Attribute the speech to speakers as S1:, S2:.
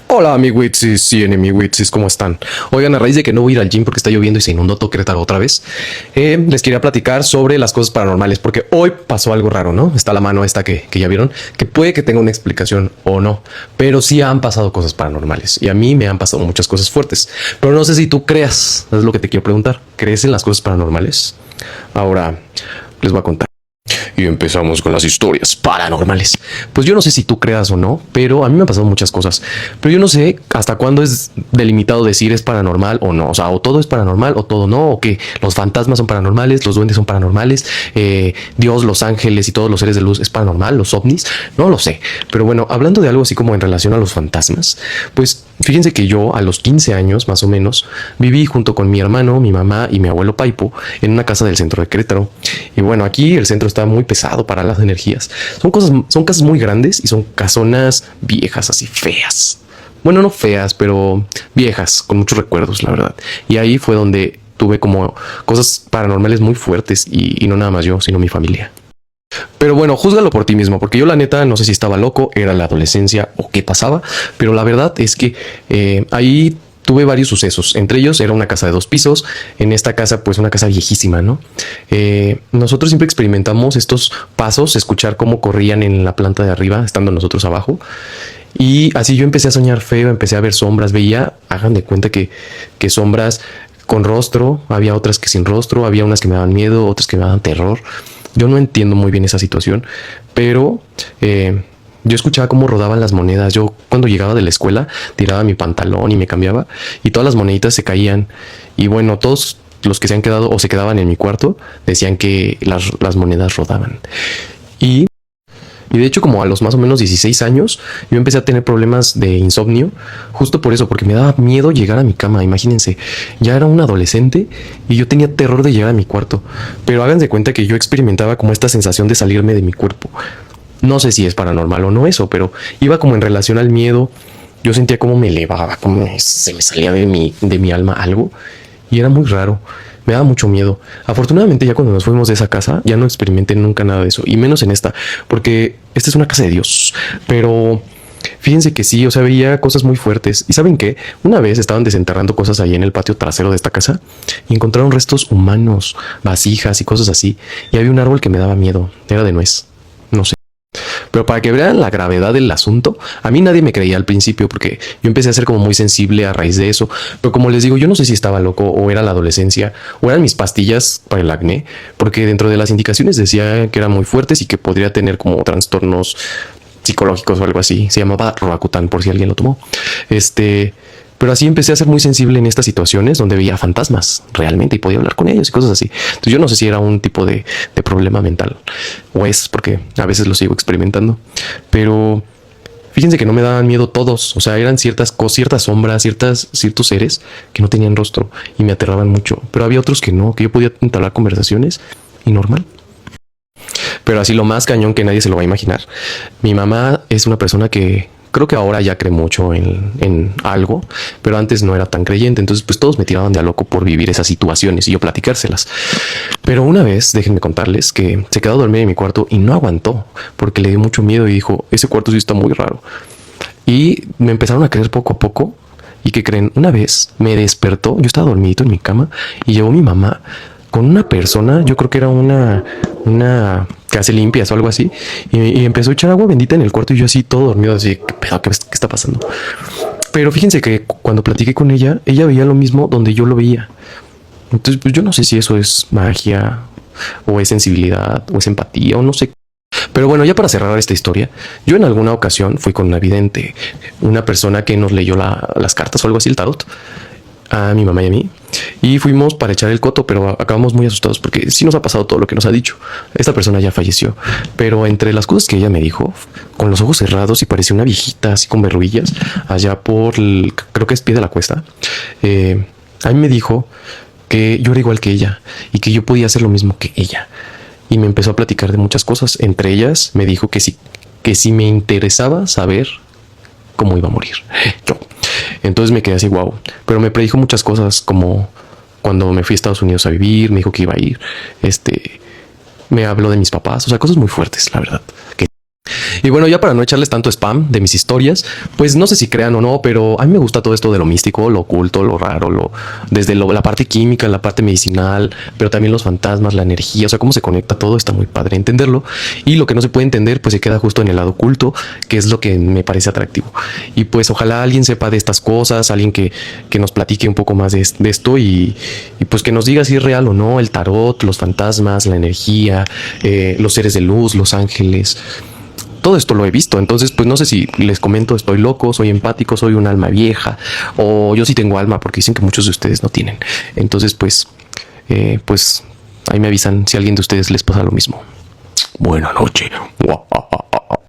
S1: Hola amigüitzis y enemigüitzis, ¿cómo están? Oigan, a raíz de que no voy a ir al gym porque está lloviendo y se inundó todo Querétaro otra vez, les quería platicar sobre las cosas paranormales porque hoy pasó algo raro, ¿no? Está la mano esta que ya vieron, que puede que tenga una explicación o no, pero sí han pasado cosas paranormales y a mí me han pasado muchas cosas fuertes, pero no sé si tú creas, es lo que te quiero preguntar, ¿crees en las cosas paranormales? Ahora les voy a contar. Y empezamos con las historias paranormales. Pues yo no sé si tú creas o no, pero a mí me han pasado muchas cosas. Pero yo no sé hasta cuándo es delimitado decir es paranormal o no. O sea, o todo es paranormal o todo no. O que los fantasmas son paranormales, los duendes son paranormales, Dios, los ángeles y todos los seres de luz es paranormal, los ovnis. No lo sé. Pero bueno, hablando de algo así como en relación a los fantasmas, pues fíjense que yo a los 15 años más o menos viví junto con mi hermano, mi mamá y mi abuelo Paipo en una casa del centro de Querétaro. Y bueno, aquí el centro está muy pesado para las energías. Son casas muy grandes y son casonas viejas, así feas. Bueno, no feas, pero viejas, con muchos recuerdos, la verdad. Y ahí fue donde tuve como cosas paranormales muy fuertes y no nada más yo, sino mi familia. Pero bueno, júzgalo por ti mismo, porque yo la neta no sé si estaba loco, era la adolescencia o qué pasaba, pero la verdad es que ahí tuve varios sucesos. Entre ellos era una casa de 2 pisos. En esta casa, pues una casa viejísima, ¿no? Nosotros siempre experimentamos estos pasos, escuchar cómo corrían en la planta de arriba, estando nosotros abajo. Y así yo empecé a soñar feo, empecé a ver sombras, veía, hagan de cuenta que sombras con rostro, había otras que sin rostro, había unas que me daban miedo, otras que me daban terror. Yo no entiendo muy bien esa situación, pero yo escuchaba cómo rodaban las monedas. Yo cuando llegaba de la escuela tiraba mi pantalón y me cambiaba y todas las moneditas se caían. Y bueno, todos los que se han quedado o se quedaban en mi cuarto decían que las monedas rodaban. Y y de hecho, como a los más o menos 16 años, yo empecé a tener problemas de insomnio, justo por eso, porque me daba miedo llegar a mi cama. Imagínense, ya era un adolescente y yo tenía terror de llegar a mi cuarto. Pero háganse cuenta que yo experimentaba como esta sensación de salirme de mi cuerpo. No sé si es paranormal o no eso, pero iba como en relación al miedo. Yo sentía como me elevaba, como se me salía de mi alma algo. Y era muy raro. Me daba mucho miedo. Afortunadamente ya cuando nos fuimos de esa casa ya no experimenté nunca nada de eso. Y menos en esta. Porque esta es una casa de Dios. Pero fíjense que sí, o sea, veía cosas muy fuertes. ¿Y saben qué? Una vez estaban desenterrando cosas ahí en el patio trasero de esta casa y encontraron restos humanos, vasijas y cosas así. Y había un árbol que me daba miedo. Era de nuez. No sé. Pero para que vean la gravedad del asunto, a mí nadie me creía al principio porque yo empecé a ser como muy sensible a raíz de eso. Pero como les digo, yo no sé si estaba loco o era la adolescencia o eran mis pastillas para el acné, porque dentro de las indicaciones decía que eran muy fuertes y que podría tener como trastornos psicológicos o algo así. Se llamaba Roacutan, por si alguien lo tomó. Pero así empecé a ser muy sensible en estas situaciones donde veía fantasmas realmente y podía hablar con ellos y cosas así. Entonces yo no sé si era un tipo de problema mental o es porque a veces lo sigo experimentando. Pero fíjense que no me daban miedo todos. O sea, eran ciertas sombras, ciertos seres que no tenían rostro y me aterraban mucho. Pero había otros que no, que yo podía entablar conversaciones y normal. Pero así lo más cañón que nadie se lo va a imaginar. Mi mamá es una persona que creo que ahora ya cree mucho en algo, pero antes no era tan creyente. Entonces, pues todos me tiraban de a loco por vivir esas situaciones y yo platicárselas. Pero una vez, déjenme contarles que se quedó a dormir en mi cuarto y no aguantó porque le dio mucho miedo y dijo, ese cuarto sí está muy raro. Y me empezaron a creer poco a poco. ¿Y qué creen? Una vez me despertó, yo estaba dormidito en mi cama y llegó mi mamá con una persona, yo creo que era una que hace limpias o algo así, y empezó a echar agua bendita en el cuarto y yo así todo dormido, así, ¿qué pedo? ¿Qué está pasando? Pero fíjense que cuando platiqué con ella veía lo mismo donde yo lo veía. Entonces, pues yo no sé si eso es magia, o es sensibilidad, o es empatía, o no sé. Pero bueno, ya para cerrar esta historia, yo en alguna ocasión fui con una vidente, una persona que nos leyó las cartas o algo así, el tarot, a mi mamá y a mí. Y fuimos para echar el coto, pero acabamos muy asustados porque sí nos ha pasado todo lo que nos ha dicho. Esta persona ya falleció, pero entre las cosas que ella me dijo, con los ojos cerrados y parecía una viejita así con verruguillas, allá creo que es pie de la cuesta, a mí me dijo que yo era igual que ella y que yo podía hacer lo mismo que ella. Y me empezó a platicar de muchas cosas. Entre ellas me dijo que si me interesaba saber cómo iba a morir yo. Entonces me quedé así, wow. Pero me predijo muchas cosas, como cuando me fui a Estados Unidos a vivir, me dijo que iba a ir. Me habló de mis papás, o sea, cosas muy fuertes, la verdad. Y bueno, ya para no echarles tanto spam de mis historias, pues no sé si crean o no, pero a mí me gusta todo esto de lo místico, lo oculto, lo raro, la parte química, la parte medicinal, pero también los fantasmas, la energía, o sea, cómo se conecta todo, está muy padre entenderlo. Y lo que no se puede entender, pues se queda justo en el lado oculto, que es lo que me parece atractivo. Y pues ojalá alguien sepa de estas cosas, alguien que nos platique un poco más de esto y pues que nos diga si es real o no el tarot, los fantasmas, la energía, los seres de luz, los ángeles. Todo esto lo he visto, entonces pues no sé si les comento estoy loco, soy empático, soy un alma vieja o yo sí tengo alma porque dicen que muchos de ustedes no tienen. Entonces pues ahí me avisan si a alguien de ustedes les pasa lo mismo. Buena noche.